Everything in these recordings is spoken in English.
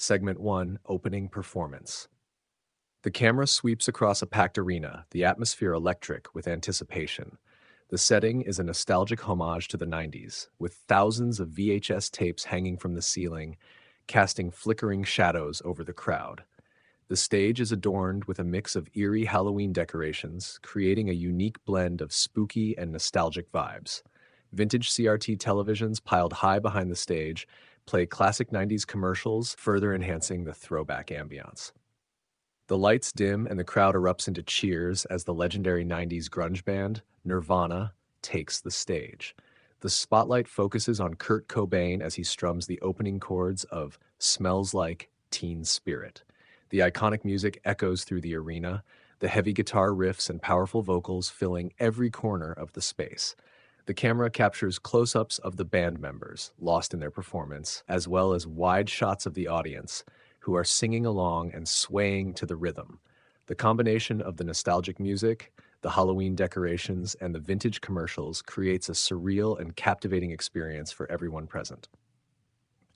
Segment 1, Opening Performance. The camera sweeps across a packed arena, the atmosphere electric with anticipation. The setting is a nostalgic homage to the 90s, with thousands of VHS tapes hanging from the ceiling, casting flickering shadows over the crowd. The stage is adorned with a mix of eerie Halloween decorations, creating a unique blend of spooky and nostalgic vibes. Vintage CRT televisions piled high behind the stage play classic 90s commercials, further enhancing the throwback ambiance. The lights dim and the crowd erupts into cheers as the legendary 90s grunge band, Nirvana, takes the stage. The spotlight focuses on Kurt Cobain as he strums the opening chords of Smells Like Teen Spirit. The iconic music echoes through the arena, the heavy guitar riffs and powerful vocals filling every corner of the space. The camera captures close-ups of the band members, lost in their performance, as well as wide shots of the audience, who are singing along and swaying to the rhythm. The combination of the nostalgic music, the Halloween decorations, and the vintage commercials creates a surreal and captivating experience for everyone present.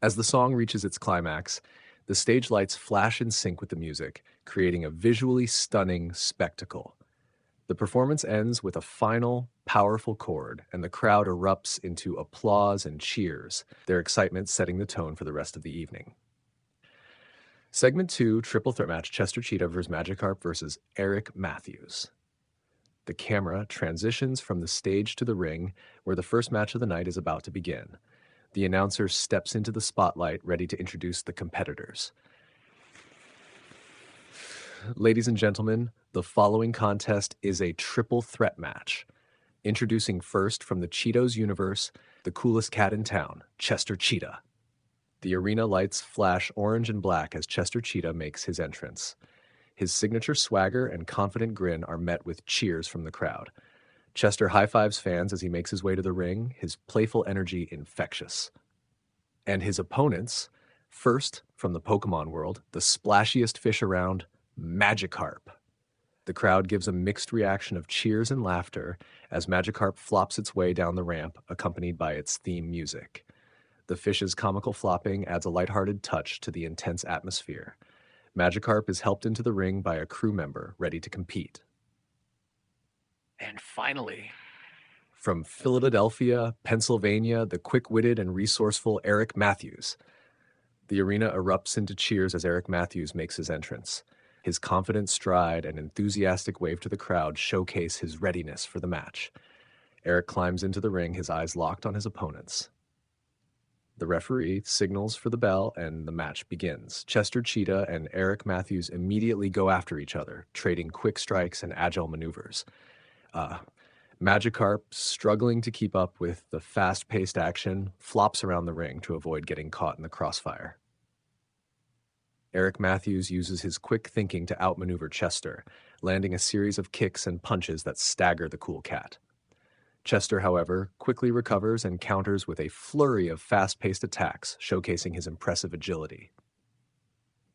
As the song reaches its climax, the stage lights flash in sync with the music, creating a visually stunning spectacle. The performance ends with a final, powerful chord, and the crowd erupts into applause and cheers, their excitement setting the tone for the rest of the evening. Segment 2, Triple Threat Match, Chester Cheetah vs. Magikarp versus Eric Matthews. The camera transitions from the stage to the ring, where the first match of the night is about to begin. The announcer steps into the spotlight, ready to introduce the competitors. Ladies and gentlemen, the following contest is a triple threat match. Introducing first from the Cheetos universe, the coolest cat in town, Chester Cheetah. The arena lights flash orange and black as Chester Cheetah makes his entrance. His signature swagger and confident grin are met with cheers from the crowd. Chester high-fives fans as he makes his way to the ring, his playful energy infectious. And his opponents, first from the Pokemon world, the splashiest fish around, Magikarp. The crowd gives a mixed reaction of cheers and laughter as Magikarp flops its way down the ramp, accompanied by its theme music. The fish's comical flopping adds a lighthearted touch to the intense atmosphere. Magikarp is helped into the ring by a crew member ready to compete. And finally, from Philadelphia, Pennsylvania, the quick-witted and resourceful Eric Matthews. The arena erupts into cheers as Eric Matthews makes his entrance. His confident stride and enthusiastic wave to the crowd showcase his readiness for the match. Eric climbs into the ring, his eyes locked on his opponents. The referee signals for the bell and the match begins. Chester Cheetah and Eric Matthews immediately go after each other, trading quick strikes and agile maneuvers. Magikarp, struggling to keep up with the fast-paced action, flops around the ring to avoid getting caught in the crossfire. Eric Matthews uses his quick thinking to outmaneuver Chester, landing a series of kicks and punches that stagger the cool cat. Chester, however, quickly recovers and counters with a flurry of fast-paced attacks, showcasing his impressive agility.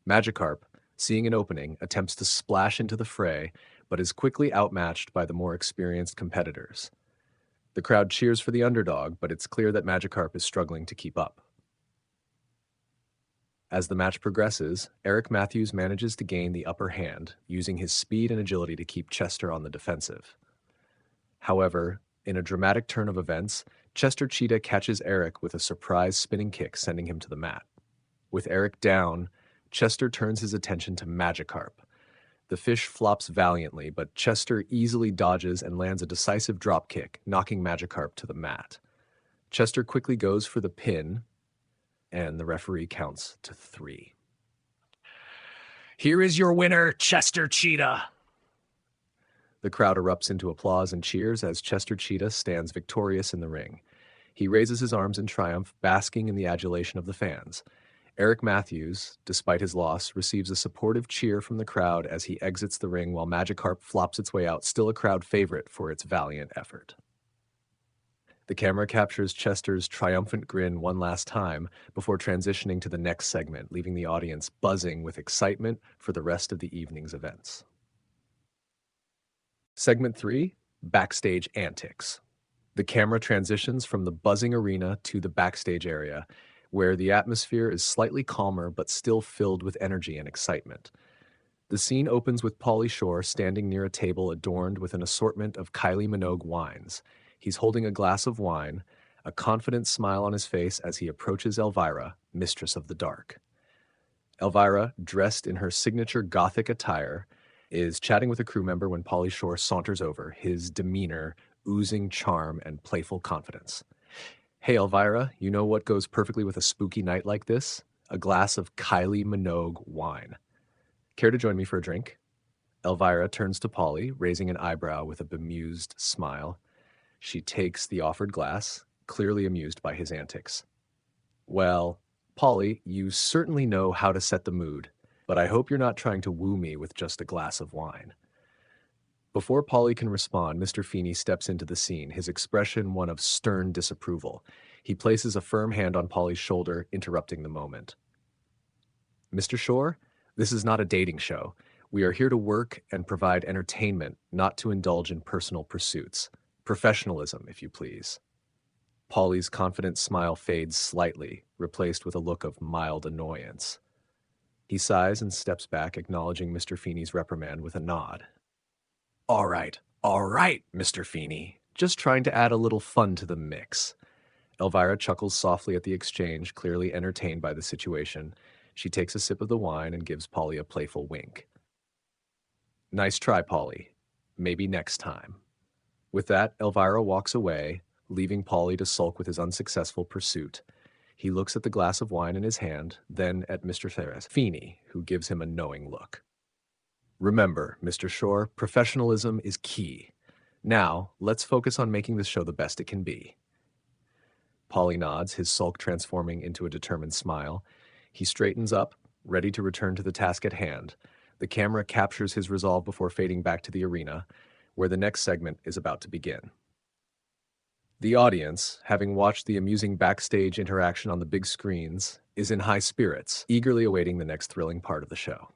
Magikarp, seeing an opening, attempts to splash into the fray, but is quickly outmatched by the more experienced competitors. The crowd cheers for the underdog, but it's clear that Magikarp is struggling to keep up. As the match progresses, Eric Matthews manages to gain the upper hand, using his speed and agility to keep Chester on the defensive. However, in a dramatic turn of events, Chester Cheetah catches Eric with a surprise spinning kick, sending him to the mat. With Eric down, Chester turns his attention to Magikarp. The fish flops valiantly, but Chester easily dodges and lands a decisive drop kick, knocking Magikarp to the mat. Chester quickly goes for the pin, and the referee counts to 3. Here is your winner, Chester Cheetah. The crowd erupts into applause and cheers as Chester Cheetah stands victorious in the ring. He raises his arms in triumph, basking in the adulation of the fans. Eric Matthews, despite his loss, receives a supportive cheer from the crowd as he exits the ring while Magikarp flops its way out, still a crowd favorite for its valiant effort. The camera captures Chester's triumphant grin one last time before transitioning to the next segment, leaving the audience buzzing with excitement for the rest of the evening's events. Segment 3, Backstage Antics. The camera transitions from the buzzing arena to the backstage area, where the atmosphere is slightly calmer but still filled with energy and excitement. The scene opens with Pauly Shore standing near a table adorned with an assortment of Kylie Minogue wines. He's holding a glass of wine, a confident smile on his face as he approaches Elvira, mistress of the dark. Elvira, dressed in her signature gothic attire, is chatting with a crew member when Pauly Shore saunters over, his demeanor oozing charm and playful confidence. "Hey, Elvira, you know what goes perfectly with a spooky night like this? A glass of Kylie Minogue wine. Care to join me for a drink?" Elvira turns to Pauly, raising an eyebrow with a bemused smile. She takes the offered glass, clearly amused by his antics. "Well, Pauly, you certainly know how to set the mood, but I hope you're not trying to woo me with just a glass of wine." Before Pauly can respond, Mr. Feeney steps into the scene, his expression one of stern disapproval. He places a firm hand on Pauly's shoulder, interrupting the moment. "Mr. Shore, this is not a dating show. We are here to work and provide entertainment, not to indulge in personal pursuits. Professionalism, if you please." Pauly's confident smile fades slightly, replaced with a look of mild annoyance. He sighs and steps back, acknowledging Mr. Feeney's reprimand with a nod. All right, Mr. Feeney. Just trying to add a little fun to the mix." Elvira chuckles softly at the exchange, clearly entertained by the situation. She takes a sip of the wine and gives Pauly a playful wink. "Nice try, Pauly. Maybe next time." With that, Elvira walks away, leaving Pauly to sulk with his unsuccessful pursuit. He looks at the glass of wine in his hand, then at Mr. Feeney, who gives him a knowing look. "Remember, Mr. Shore, professionalism is key. Now, let's focus on making this show the best it can be." Pauly nods, his sulk transforming into a determined smile. He straightens up, ready to return to the task at hand. The camera captures his resolve before fading back to the arena, where the next segment is about to begin. The audience, having watched the amusing backstage interaction on the big screens, is in high spirits, eagerly awaiting the next thrilling part of the show.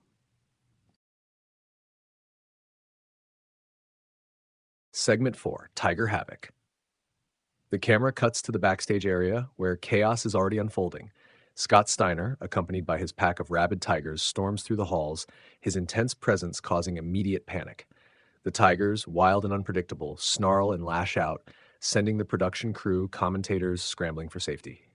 Segment 4, Tiger Havoc. The camera cuts to the backstage area, where chaos is already unfolding. Scott Steiner, accompanied by his pack of rabid tigers, storms through the halls, his intense presence causing immediate panic. The tigers, wild and unpredictable, snarl and lash out, sending the production crew, commentators scrambling for safety.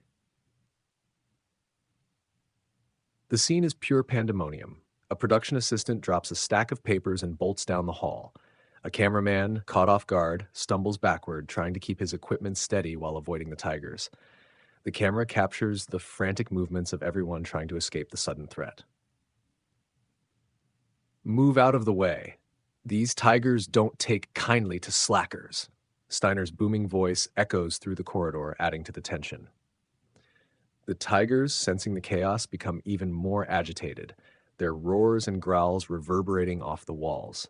The scene is pure pandemonium. A production assistant drops a stack of papers and bolts down the hall. A cameraman, caught off guard, stumbles backward, trying to keep his equipment steady while avoiding the tigers. The camera captures the frantic movements of everyone trying to escape the sudden threat. "Move out of the way. These tigers don't take kindly to slackers." Steiner's booming voice echoes through the corridor, adding to the tension. The tigers, sensing the chaos, become even more agitated, their roars and growls reverberating off the walls.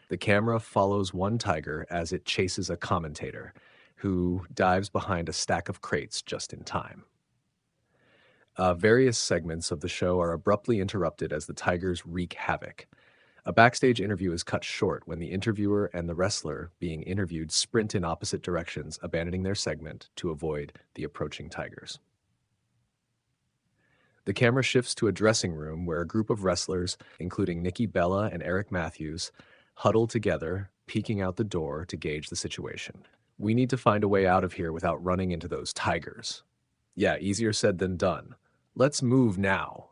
The camera follows one tiger as it chases a commentator, who dives behind a stack of crates just in time. Various segments of the show are abruptly interrupted as the tigers wreak havoc. A backstage interview is cut short when the interviewer and the wrestler being interviewed sprint in opposite directions, abandoning their segment to avoid the approaching tigers. The camera shifts to a dressing room where a group of wrestlers, including Nikki Bella and Cory Matthews, huddle together, peeking out the door to gauge the situation. "We need to find a way out of here without running into those tigers." "Yeah, easier said than done. Let's move now."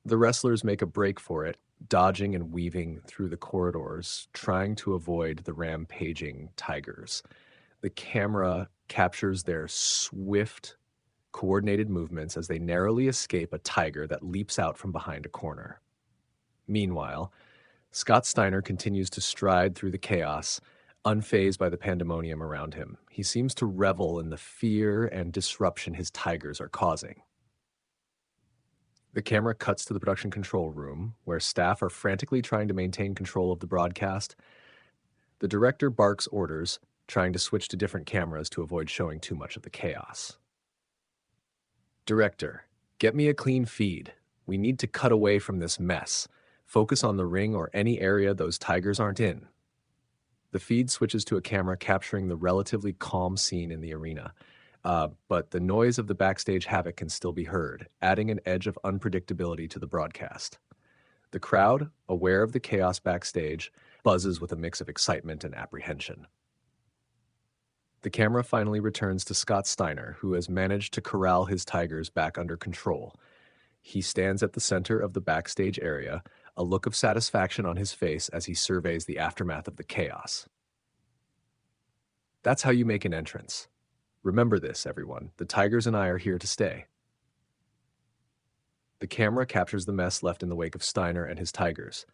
The wrestlers make a break for it, dodging and weaving through the corridors, trying to avoid the rampaging tigers. The camera captures their swift, coordinated movements as they narrowly escape a tiger that leaps out from behind a corner. Meanwhile, Scott Steiner continues to stride through the chaos, unfazed by the pandemonium around him. He seems to revel in the fear and disruption his tigers are causing. The camera cuts to the production control room, where staff are frantically trying to maintain control of the broadcast. The director barks orders, trying to switch to different cameras to avoid showing too much of the chaos. "Director, get me a clean feed. We need to cut away from this mess. Focus on the ring or any area those tigers aren't in." The feed switches to a camera capturing the relatively calm scene in the arena. but the noise of the backstage havoc can still be heard, adding an edge of unpredictability to the broadcast. The crowd, aware of the chaos backstage, buzzes with a mix of excitement and apprehension. The camera finally returns to Scott Steiner, who has managed to corral his tigers back under control. He stands at the center of the backstage area, a look of satisfaction on his face as he surveys the aftermath of the chaos. That's how you make an entrance. Remember this, everyone. The Tigers and I are here to stay. The camera captures the mess left in the wake of Steiner and his Tigers.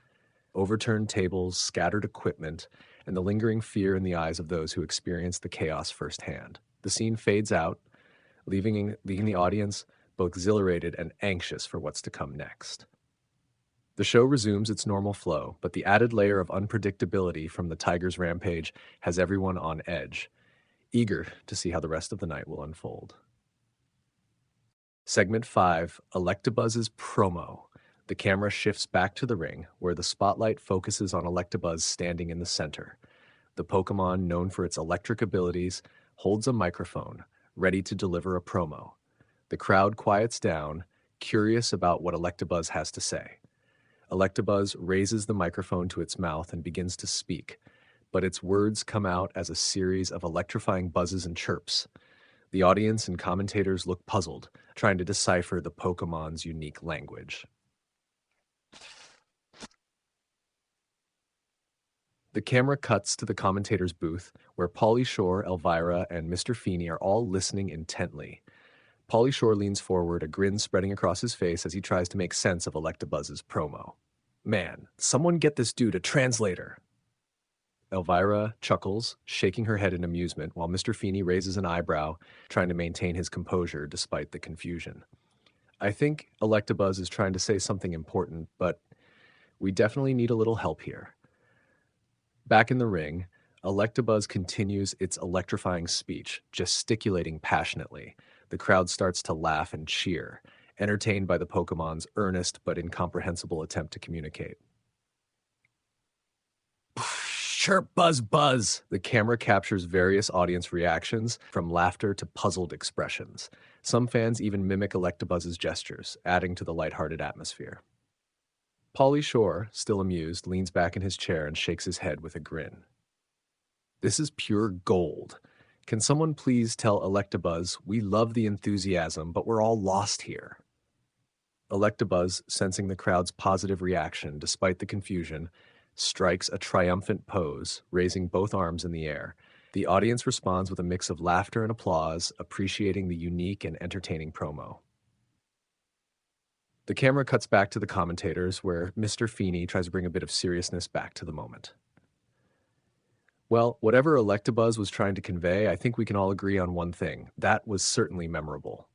Overturned tables, scattered equipment, and the lingering fear in the eyes of those who experienced the chaos firsthand. The scene fades out, leaving the audience both exhilarated and anxious for what's to come next. The show resumes its normal flow, but the added layer of unpredictability from the Tigers' rampage has everyone on edge, eager to see how the rest of the night will unfold. Segment 5, Electabuzz's promo. The camera shifts back to the ring, where the spotlight focuses on Electabuzz standing in the center. The Pokémon, known for its electric abilities, holds a microphone, ready to deliver a promo. The crowd quiets down, curious about what Electabuzz has to say. Electabuzz raises the microphone to its mouth and begins to speak, but its words come out as a series of electrifying buzzes and chirps. The audience and commentators look puzzled, trying to decipher the Pokémon's unique language. The camera cuts to the commentator's booth, where Pauly Shore, Elvira, and Mr. Feeney are all listening intently. Pauly Shore leans forward, a grin spreading across his face as he tries to make sense of Electabuzz's promo. Man, someone get this dude a translator! Elvira chuckles, shaking her head in amusement, while Mr. Feeney raises an eyebrow, trying to maintain his composure despite the confusion. I think Electabuzz is trying to say something important, but we definitely need a little help here. Back in the ring, Electabuzz continues its electrifying speech, gesticulating passionately. The crowd starts to laugh and cheer, entertained by the Pokémon's earnest but incomprehensible attempt to communicate. Chirp, buzz, buzz! The camera captures various audience reactions, from laughter to puzzled expressions. Some fans even mimic Electabuzz's gestures, adding to the lighthearted atmosphere. Pauly Shore, still amused, leans back in his chair and shakes his head with a grin. This is pure gold. Can someone please tell Electabuzz we love the enthusiasm, but we're all lost here? Electabuzz, sensing the crowd's positive reaction despite the confusion, strikes a triumphant pose, raising both arms in the air. The audience responds with a mix of laughter and applause, appreciating the unique and entertaining promo. The camera cuts back to the commentators, where Mr. Feeney tries to bring a bit of seriousness back to the moment. Well, whatever Electabuzz was trying to convey, I think we can all agree on one thing. That was certainly memorable.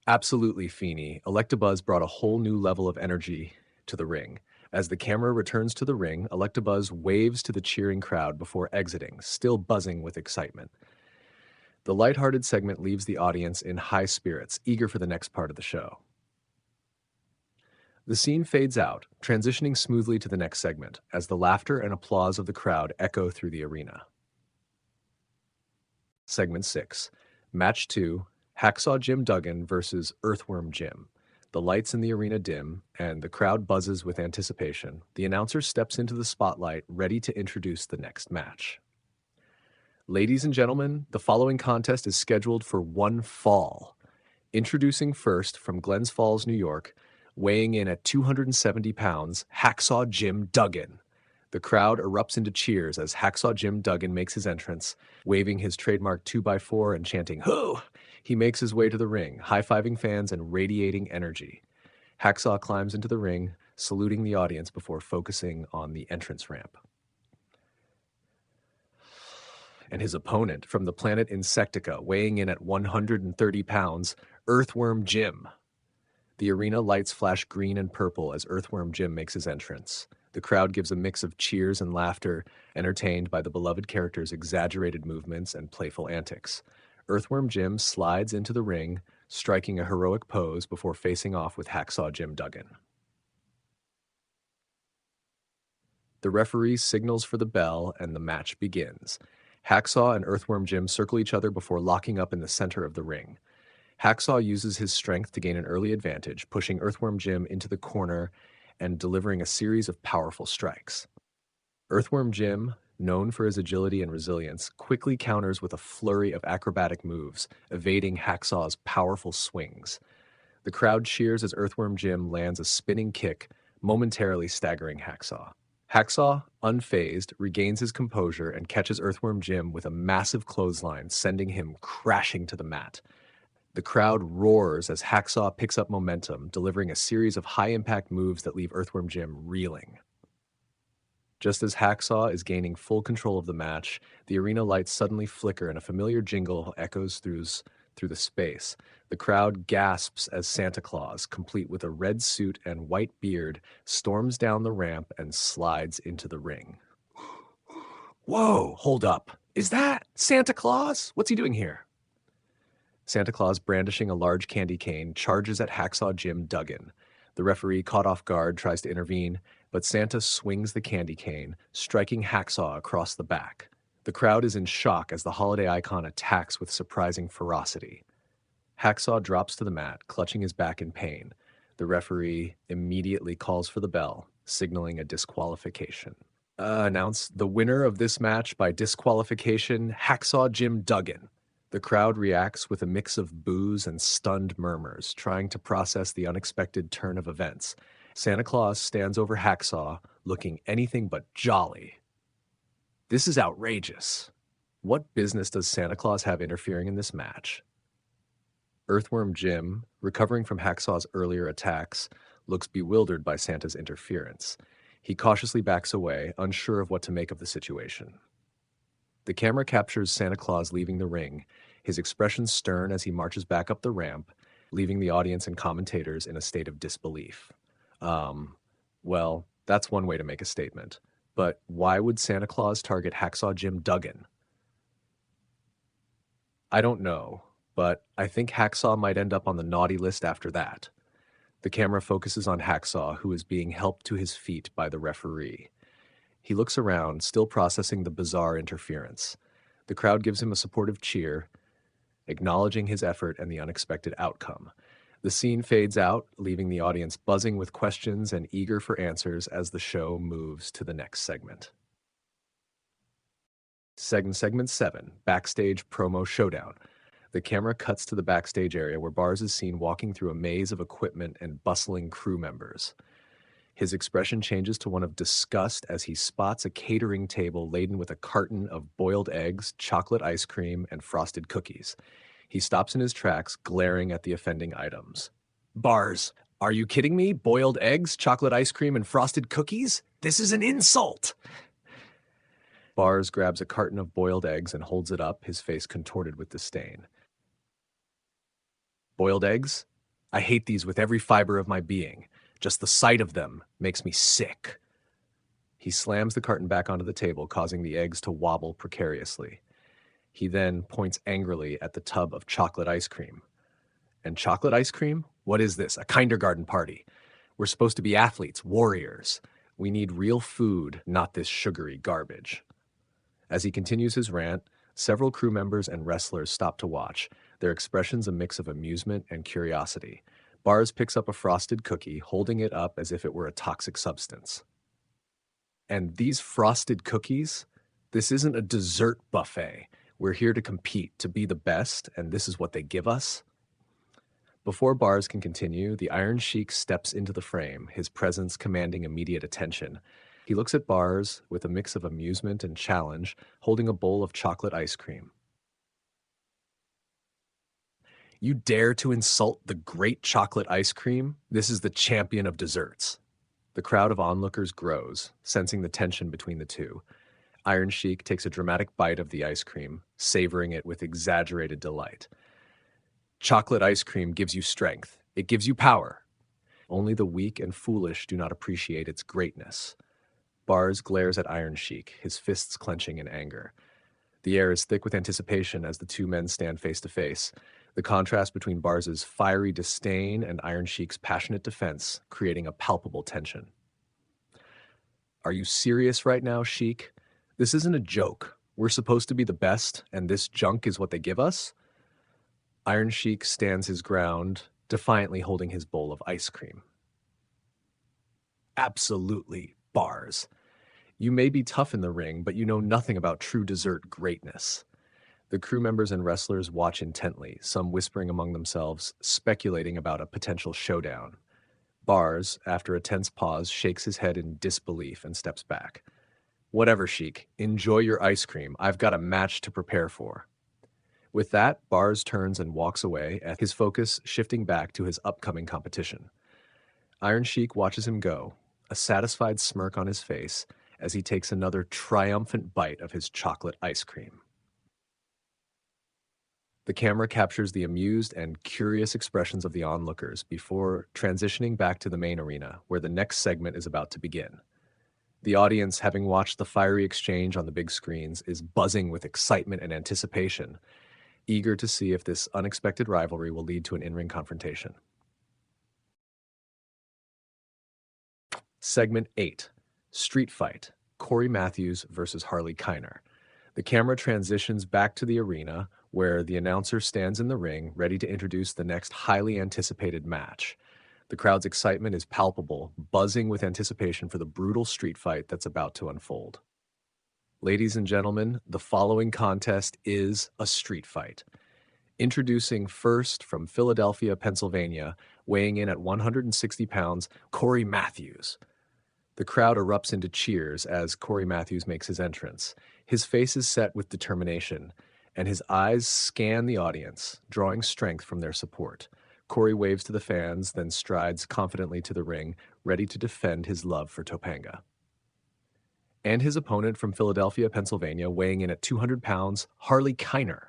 Absolutely, Feeney. Electabuzz brought a whole new level of energy to the ring. As the camera returns to the ring, Electabuzz waves to the cheering crowd before exiting, still buzzing with excitement. The lighthearted segment leaves the audience in high spirits, eager for the next part of the show. The scene fades out, transitioning smoothly to the next segment, as the laughter and applause of the crowd echo through the arena. Segment 6, Match 2, Hacksaw Jim Duggan versus Earthworm Jim. The lights in the arena dim, and the crowd buzzes with anticipation. The announcer steps into the spotlight, ready to introduce the next match. Ladies and gentlemen, the following contest is scheduled for one fall. Introducing first, from Glens Falls, New York, weighing in at 270 pounds, Hacksaw Jim Duggan. The crowd erupts into cheers as Hacksaw Jim Duggan makes his entrance, waving his trademark 2x4 and chanting, "Hoo!" He makes his way to the ring, high-fiving fans and radiating energy. Hacksaw climbs into the ring, saluting the audience before focusing on the entrance ramp. And his opponent, from the planet Insectica, weighing in at 130 pounds, Earthworm Jim. The arena lights flash green and purple as Earthworm Jim makes his entrance. The crowd gives a mix of cheers and laughter, entertained by the beloved character's exaggerated movements and playful antics. Earthworm Jim slides into the ring, striking a heroic pose before facing off with Hacksaw Jim Duggan. The referee signals for the bell and the match begins. Hacksaw and Earthworm Jim circle each other before locking up in the center of the ring. Hacksaw uses his strength to gain an early advantage, pushing Earthworm Jim into the corner and delivering a series of powerful strikes. Earthworm Jim, known for his agility and resilience, quickly counters with a flurry of acrobatic moves, evading Hacksaw's powerful swings. The crowd cheers as Earthworm Jim lands a spinning kick, momentarily staggering Hacksaw. Hacksaw, unfazed, regains his composure and catches Earthworm Jim with a massive clothesline, sending him crashing to the mat. The crowd roars as Hacksaw picks up momentum, delivering a series of high-impact moves that leave Earthworm Jim reeling. Just as Hacksaw is gaining full control of the match, the arena lights suddenly flicker and a familiar jingle echoes through the space. The crowd gasps as Santa Claus, complete with a red suit and white beard, storms down the ramp and slides into the ring. Whoa, hold up. Is that Santa Claus? What's he doing here? Santa Claus, brandishing a large candy cane, charges at Hacksaw Jim Duggan. The referee, caught off guard, tries to intervene, but Santa swings the candy cane, striking Hacksaw across the back. The crowd is in shock as the holiday icon attacks with surprising ferocity. Hacksaw drops to the mat, clutching his back in pain. The referee immediately calls for the bell, signaling a disqualification. Announce the winner of this match by disqualification, Hacksaw Jim Duggan. The crowd reacts with a mix of boos and stunned murmurs, trying to process the unexpected turn of events. Santa Claus stands over Hacksaw, looking anything but jolly. This is outrageous. What business does Santa Claus have interfering in this match? Earthworm Jim, recovering from Hacksaw's earlier attacks, looks bewildered by Santa's interference. He cautiously backs away, unsure of what to make of the situation. The camera captures Santa Claus leaving the ring, his expression stern as he marches back up the ramp, leaving the audience and commentators in a state of disbelief. Well, that's one way to make a statement. But why would Santa Claus target Hacksaw Jim Duggan? I don't know, but I think Hacksaw might end up on the naughty list after that. The camera focuses on Hacksaw, who is being helped to his feet by the referee. He looks around, still processing the bizarre interference. The crowd gives him a supportive cheer, acknowledging his effort and the unexpected outcome. The scene fades out, leaving the audience buzzing with questions and eager for answers as the show moves to the next segment. Segment 7, Backstage Promo Showdown. The camera cuts to the backstage area where Bars is seen walking through a maze of equipment and bustling crew members. His expression changes to one of disgust as he spots a catering table laden with a carton of boiled eggs, chocolate ice cream, and frosted cookies. He stops in his tracks, glaring at the offending items. Bars, are you kidding me? Boiled eggs, chocolate ice cream, and frosted cookies? This is an insult! Bars grabs a carton of boiled eggs and holds it up, his face contorted with disdain. Boiled eggs? I hate these with every fiber of my being. Just the sight of them makes me sick. He slams the carton back onto the table, causing the eggs to wobble precariously. He then points angrily at the tub of chocolate ice cream. And chocolate ice cream? What is this? A kindergarten party. We're supposed to be athletes, warriors. We need real food, not this sugary garbage. As he continues his rant, several crew members and wrestlers stop to watch, their expressions a mix of amusement and curiosity. Bars picks up a frosted cookie, holding it up as if it were a toxic substance. And these frosted cookies? This isn't a dessert buffet. We're here to compete, to be the best, and this is what they give us? Before Bars can continue, the Iron Sheik steps into the frame, his presence commanding immediate attention. He looks at Bars with a mix of amusement and challenge, holding a bowl of chocolate ice cream. You dare to insult the great chocolate ice cream? This is the champion of desserts. The crowd of onlookers grows, sensing the tension between the two. Iron Sheik takes a dramatic bite of the ice cream, savoring it with exaggerated delight. Chocolate ice cream gives you strength. It gives you power. Only the weak and foolish do not appreciate its greatness. Bars glares at Iron Sheik, his fists clenching in anger. The air is thick with anticipation as the two men stand face to face. The contrast between Bars's fiery disdain and Iron Sheik's passionate defense, creating a palpable tension. Are you serious right now, Sheik? This isn't a joke. We're supposed to be the best, and this junk is what they give us? Iron Sheik stands his ground, defiantly holding his bowl of ice cream. Absolutely, Bars. You may be tough in the ring, but you know nothing about true dessert greatness. The crew members and wrestlers watch intently, some whispering among themselves, speculating about a potential showdown. Bars, after a tense pause, shakes his head in disbelief and steps back. Whatever, Sheik. Enjoy your ice cream. I've got a match to prepare for. With that, Bars turns and walks away, his focus shifting back to his upcoming competition. Iron Sheik watches him go, a satisfied smirk on his face, as he takes another triumphant bite of his chocolate ice cream. The camera captures the amused and curious expressions of the onlookers before transitioning back to the main arena, where the next segment is about to begin. The audience, having watched the fiery exchange on the big screens, is buzzing with excitement and anticipation, eager to see if this unexpected rivalry will lead to an in-ring confrontation. Segment 8. Street Fight. Cory Matthews versus Harley Kiner. The camera transitions back to the arena, where the announcer stands in the ring, ready to introduce the next highly anticipated match. The crowd's excitement is palpable, buzzing with anticipation for the brutal street fight that's about to unfold. Ladies and gentlemen, the following contest is a street fight. Introducing first from Philadelphia, Pennsylvania, weighing in at 160 pounds, Cory Matthews. The crowd erupts into cheers as Cory Matthews makes his entrance. His face is set with determination, and his eyes scan the audience, drawing strength from their support. Cory waves to the fans, then strides confidently to the ring, ready to defend his love for Topanga. And his opponent from Philadelphia, Pennsylvania, weighing in at 200 pounds, Harley Kiner.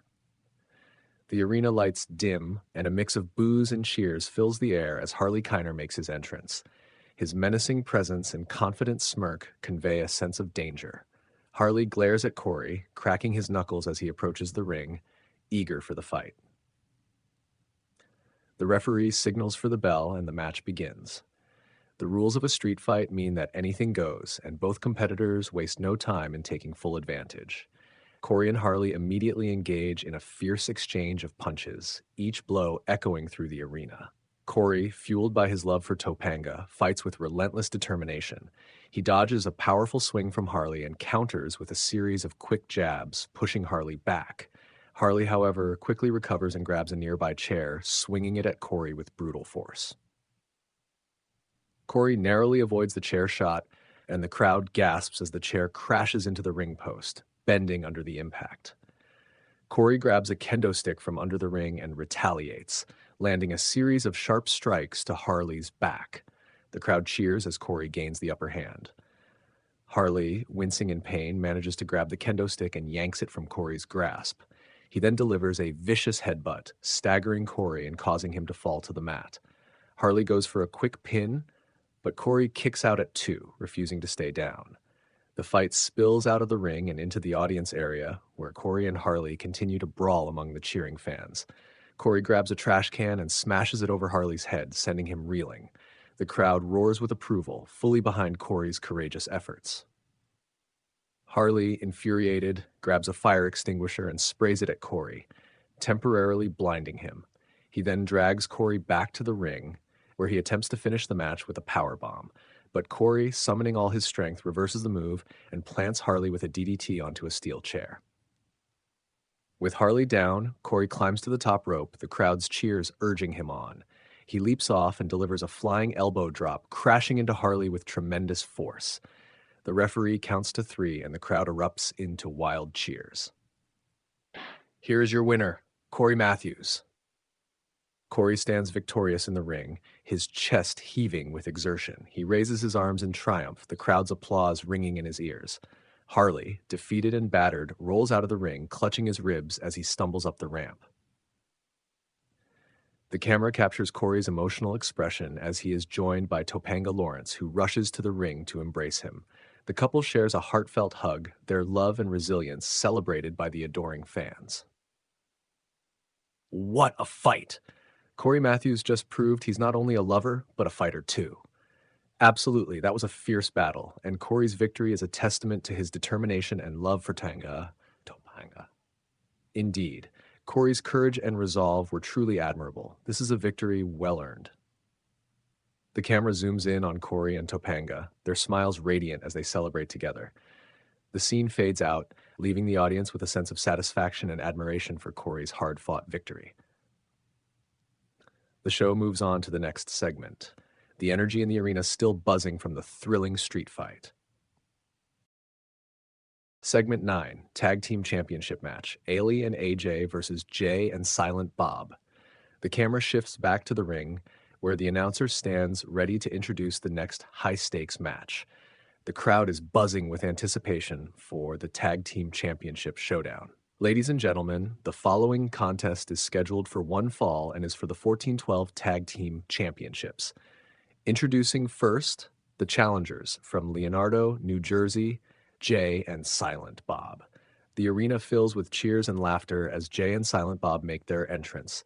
The arena lights dim, and a mix of boos and cheers fills the air as Harley Kiner makes his entrance. His menacing presence and confident smirk convey a sense of danger. Harley glares at Cory, cracking his knuckles as he approaches the ring, eager for the fight. The referee signals for the bell and the match begins. The rules of a street fight mean that anything goes, and both competitors waste no time in taking full advantage. Cory and Harley immediately engage in a fierce exchange of punches, each blow echoing through the arena. Cory, fueled by his love for Topanga, fights with relentless determination. He dodges a powerful swing from Harley and counters with a series of quick jabs, pushing Harley back. Harley, however, quickly recovers and grabs a nearby chair, swinging it at Cory with brutal force. Cory narrowly avoids the chair shot, and the crowd gasps as the chair crashes into the ring post, bending under the impact. Cory grabs a kendo stick from under the ring and retaliates, landing a series of sharp strikes to Harley's back. The crowd cheers as Cory gains the upper hand. Harley, wincing in pain, manages to grab the kendo stick and yanks it from Cory's grasp. He then delivers a vicious headbutt, staggering Cory and causing him to fall to the mat. Harley goes for a quick pin, but Cory kicks out at 2, refusing to stay down. The fight spills out of the ring and into the audience area, where Cory and Harley continue to brawl among the cheering fans. Cory grabs a trash can and smashes it over Harley's head, sending him reeling. The crowd roars with approval, fully behind Cory's courageous efforts. Harley, infuriated, grabs a fire extinguisher and sprays it at Cory, temporarily blinding him. He then drags Cory back to the ring, where he attempts to finish the match with a powerbomb. But Cory, summoning all his strength, reverses the move and plants Harley with a DDT onto a steel chair. With Harley down, Cory climbs to the top rope, the crowd's cheers urging him on. He leaps off and delivers a flying elbow drop, crashing into Harley with tremendous force. The referee counts to 3, and the crowd erupts into wild cheers. Here is your winner, Cory Matthews. Cory stands victorious in the ring, his chest heaving with exertion. He raises his arms in triumph, the crowd's applause ringing in his ears. Harley, defeated and battered, rolls out of the ring, clutching his ribs as he stumbles up the ramp. The camera captures Cory's emotional expression as he is joined by Topanga Lawrence, who rushes to the ring to embrace him. The couple shares a heartfelt hug, their love and resilience celebrated by the adoring fans. What a fight! Cory Matthews just proved he's not only a lover, but a fighter too. Absolutely, that was a fierce battle, and Cory's victory is a testament to his determination and love for Topanga. Indeed, Cory's courage and resolve were truly admirable. This is a victory well earned. The camera zooms in on Cory and Topanga, their smiles radiant as they celebrate together. The scene fades out, leaving the audience with a sense of satisfaction and admiration for Cory's hard-fought victory. The show moves on to the next segment, the energy in the arena still buzzing from the thrilling street fight. Segment 9, Tag Team Championship Match, Ailey and AJ versus Jay and Silent Bob. The camera shifts back to the ring, where the announcer stands ready to introduce the next high-stakes match. The crowd is buzzing with anticipation for the Tag Team Championship showdown. Ladies and gentlemen, the following contest is scheduled for one fall and is for the 14-12 Tag Team Championships. Introducing first, the challengers from Leonardo, New Jersey, Jay and Silent Bob. The arena fills with cheers and laughter as Jay and Silent Bob make their entrance.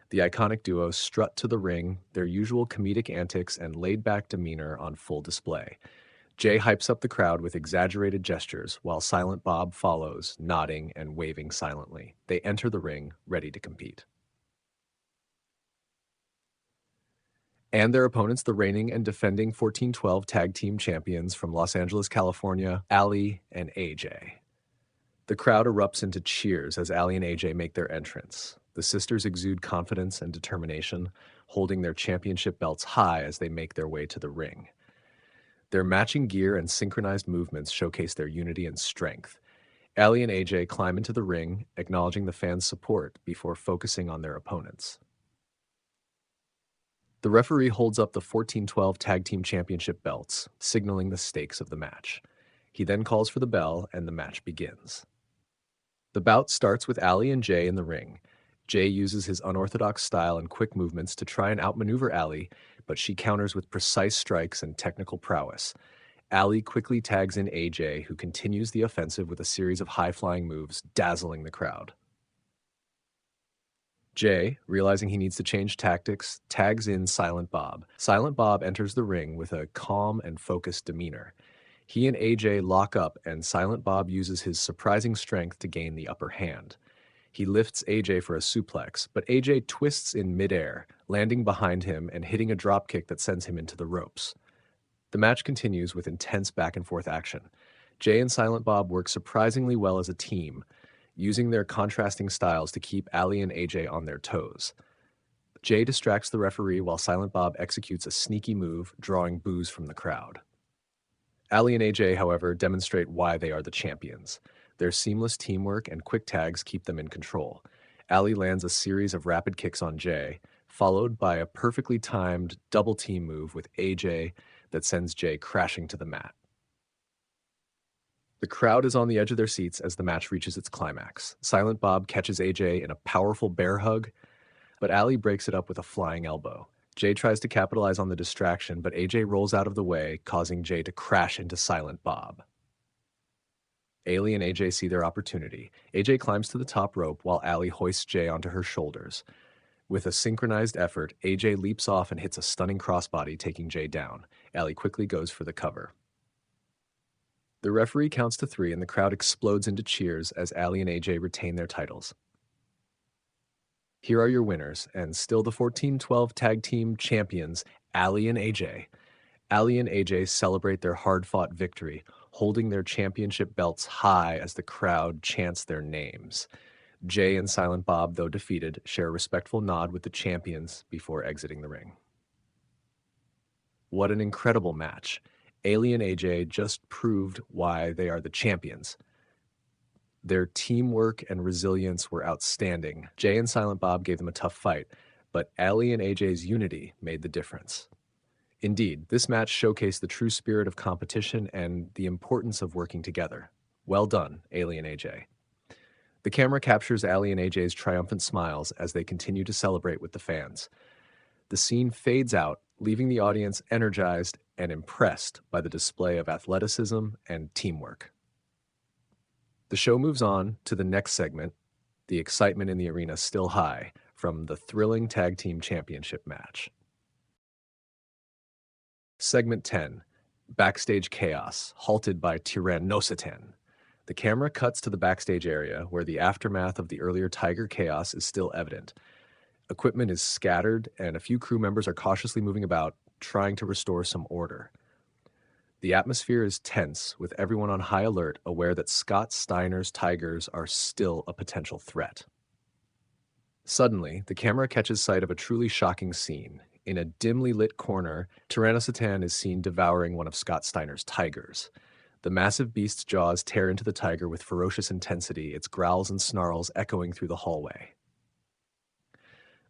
The iconic duo strut to the ring, their usual comedic antics and laid-back demeanor on full display. Jay hypes up the crowd with exaggerated gestures, while Silent Bob follows, nodding and waving silently. They enter the ring, ready to compete. And their opponents, the reigning and defending 14-12 Tag Team Champions from Los Angeles, California, Allie and AJ. The crowd erupts into cheers as Allie and AJ make their entrance. The sisters exude confidence and determination, holding their championship belts high as they make their way to the ring. Their matching gear and synchronized movements showcase their unity and strength. Allie and AJ climb into the ring, acknowledging the fans' support before focusing on their opponents. The referee holds up the 14-12 Tag Team Championship belts, signaling the stakes of the match. He then calls for the bell, and the match begins. The bout starts with Allie and Jay in the ring. Jay uses his unorthodox style and quick movements to try and outmaneuver Allie, but she counters with precise strikes and technical prowess. Allie quickly tags in AJ, who continues the offensive with a series of high-flying moves, dazzling the crowd. Jay, realizing he needs to change tactics, tags in Silent Bob. Silent Bob enters the ring with a calm and focused demeanor. He and AJ lock up, and Silent Bob uses his surprising strength to gain the upper hand. He lifts AJ for a suplex, but AJ twists in midair, landing behind him and hitting a dropkick that sends him into the ropes. The match continues with intense back-and-forth action. Jay and Silent Bob work surprisingly well as a team, using their contrasting styles to keep Allie and AJ on their toes. Jay distracts the referee while Silent Bob executes a sneaky move, drawing boos from the crowd. Allie and AJ, however, demonstrate why they are the champions. Their seamless teamwork and quick tags keep them in control. Allie lands a series of rapid kicks on Jay, followed by a perfectly timed double team move with AJ that sends Jay crashing to the mat. The crowd is on the edge of their seats as the match reaches its climax. Silent Bob catches AJ in a powerful bear hug, but Allie breaks it up with a flying elbow. Jay tries to capitalize on the distraction, but AJ rolls out of the way, causing Jay to crash into Silent Bob. Allie and AJ see their opportunity. AJ climbs to the top rope while Allie hoists Jay onto her shoulders. With a synchronized effort, AJ leaps off and hits a stunning crossbody, taking Jay down. Allie quickly goes for the cover. The referee counts to 3 and the crowd explodes into cheers as Allie and AJ retain their titles. Here are your winners, and still the 14-12 Tag Team Champions, Allie and AJ. Allie and AJ celebrate their hard-fought victory, holding their championship belts high as the crowd chants their names. Jay and Silent Bob, though defeated, share a respectful nod with the champions before exiting the ring. What an incredible match. Allie and AJ just proved why they are the champions. Their teamwork and resilience were outstanding. Jay and Silent Bob gave them a tough fight, but Allie and AJ's unity made the difference. Indeed, this match showcased the true spirit of competition and the importance of working together. Well done, Allie and AJ. The camera captures Allie and AJ's triumphant smiles as they continue to celebrate with the fans. The scene fades out, leaving the audience energized and impressed by the display of athleticism and teamwork. The show moves on to the next segment, the excitement in the arena still high, from the thrilling Tag Team Championship match. Segment 10. Backstage chaos, halted by Tyrannosaurus. The camera cuts to the backstage area where the aftermath of the earlier Tiger chaos is still evident. Equipment is scattered, and a few crew members are cautiously moving about, trying to restore some order. The atmosphere is tense, with everyone on high alert, aware that Scott Steiner's Tigers are still a potential threat. Suddenly, the camera catches sight of a truly shocking scene. In a dimly lit corner, Tyrannosaurus is seen devouring one of Scott Steiner's Tigers. The massive beast's jaws tear into the tiger with ferocious intensity, its growls and snarls echoing through the hallway.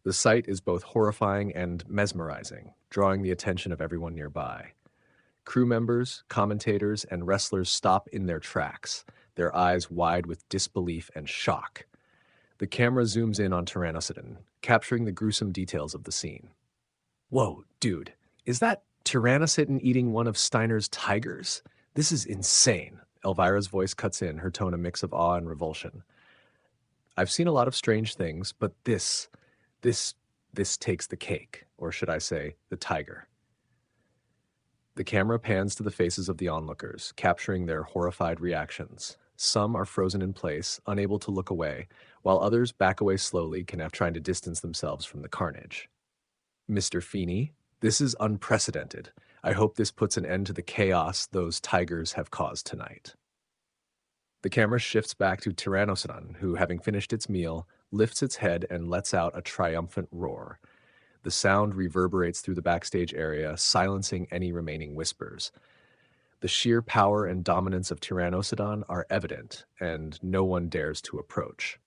The sight is both horrifying and mesmerizing, drawing the attention of everyone nearby. Crew members, commentators, and wrestlers stop in their tracks, their eyes wide with disbelief and shock. The camera zooms in on Tyrannosaurus, capturing the gruesome details of the scene. Whoa, dude, is that Tyrannosaurus eating one of Steiner's Tigers? This is insane. Elvira's voice cuts in, her tone a mix of awe and revulsion. I've seen a lot of strange things, but this takes the cake, or should I say, the tiger. The camera pans to the faces of the onlookers, capturing their horrified reactions. Some are frozen in place, unable to look away, while others back away slowly, trying to distance themselves from the carnage. Mr. Feeney, this is unprecedented. I hope this puts an end to the chaos those tigers have caused tonight. The camera shifts back to Tyrannosaurus, who, having finished its meal, lifts its head and lets out a triumphant roar. The sound reverberates through the backstage area, silencing any remaining whispers. The sheer power and dominance of Tyrannosaurus are evident, and no one dares to approach.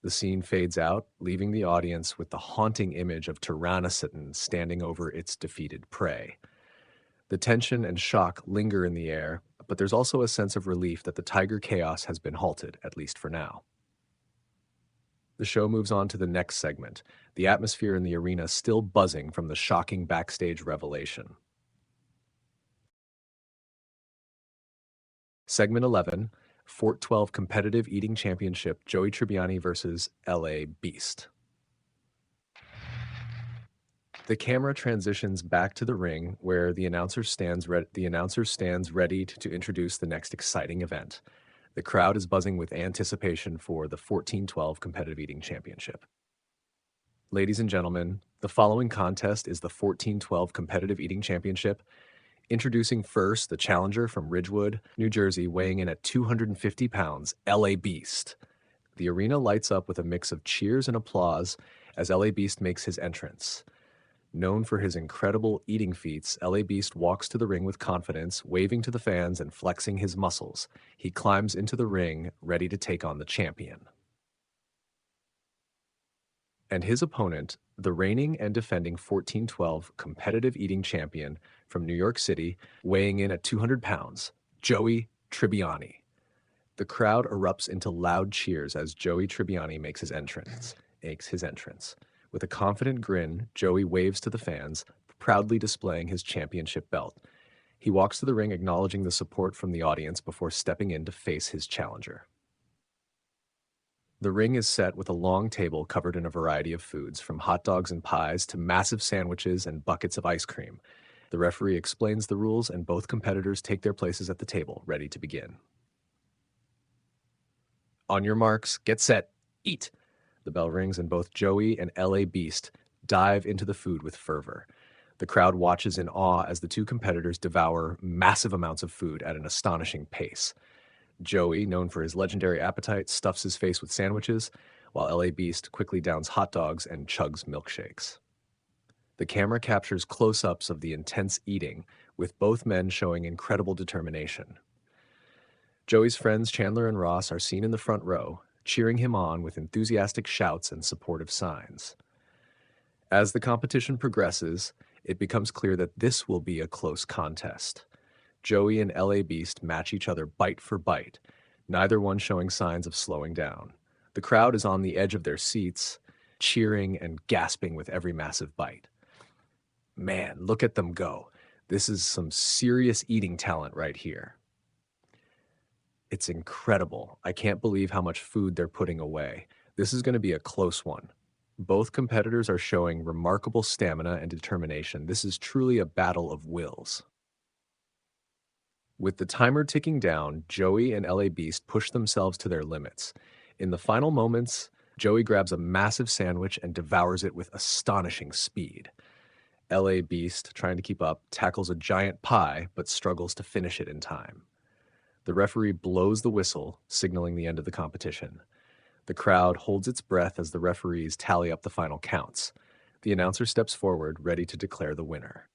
The scene fades out, leaving the audience with the haunting image of Tyrannosaurus standing over its defeated prey. The tension and shock linger in the air, but there's also a sense of relief that the tiger chaos has been halted, at least for now. The show moves on to the next segment, the atmosphere in the arena still buzzing from the shocking backstage revelation. Segment 11, Fort 12 Competitive Eating Championship, Joey Tribbiani versus LA Beast. The camera transitions back to the ring where the announcer stands ready to introduce the next exciting event. The crowd is buzzing with anticipation for the 14-12 Competitive Eating Championship. Ladies and gentlemen, the following contest is the 14-12 Competitive Eating Championship. Introducing first the challenger from Ridgewood, New Jersey, weighing in at 250 pounds, LA Beast. The arena lights up with a mix of cheers and applause as LA Beast makes his entrance. Known for his incredible eating feats, LA Beast walks to the ring with confidence, waving to the fans and flexing his muscles. He climbs into the ring, ready to take on the champion. And his opponent, the reigning and defending 14-12 competitive eating champion from New York City, weighing in at 200 pounds, Joey Tribbiani. The crowd erupts into loud cheers as Joey Tribbiani makes his entrance. With a confident grin, Joey waves to the fans, proudly displaying his championship belt. He walks to the ring, acknowledging the support from the audience before stepping in to face his challenger. The ring is set with a long table covered in a variety of foods, from hot dogs and pies to massive sandwiches and buckets of ice cream. The referee explains the rules, and both competitors take their places at the table, ready to begin. On your marks, get set, eat! The bell rings, and both Joey and LA Beast dive into the food with fervor. The crowd watches in awe as the two competitors devour massive amounts of food at an astonishing pace. Joey, known for his legendary appetite, stuffs his face with sandwiches, while LA Beast quickly downs hot dogs and chugs milkshakes. The camera captures close-ups of the intense eating, with both men showing incredible determination. Joey's friends Chandler and Ross are seen in the front row, cheering him on with enthusiastic shouts and supportive signs. As the competition progresses, it becomes clear that this will be a close contest. Joey and LA Beast match each other bite for bite, neither one showing signs of slowing down. The crowd is on the edge of their seats, cheering and gasping with every massive bite. Man, look at them go. This is some serious eating talent right here. It's incredible. I can't believe how much food they're putting away. This is going to be a close one. Both competitors are showing remarkable stamina and determination. This is truly a battle of wills. With the timer ticking down, Joey and LA Beast push themselves to their limits. In the final moments, Joey grabs a massive sandwich and devours it with astonishing speed. LA Beast, trying to keep up, tackles a giant pie but struggles to finish it in time. The referee blows the whistle, signaling the end of the competition. The crowd holds its breath as the referees tally up the final counts. The announcer steps forward, ready to declare the winner.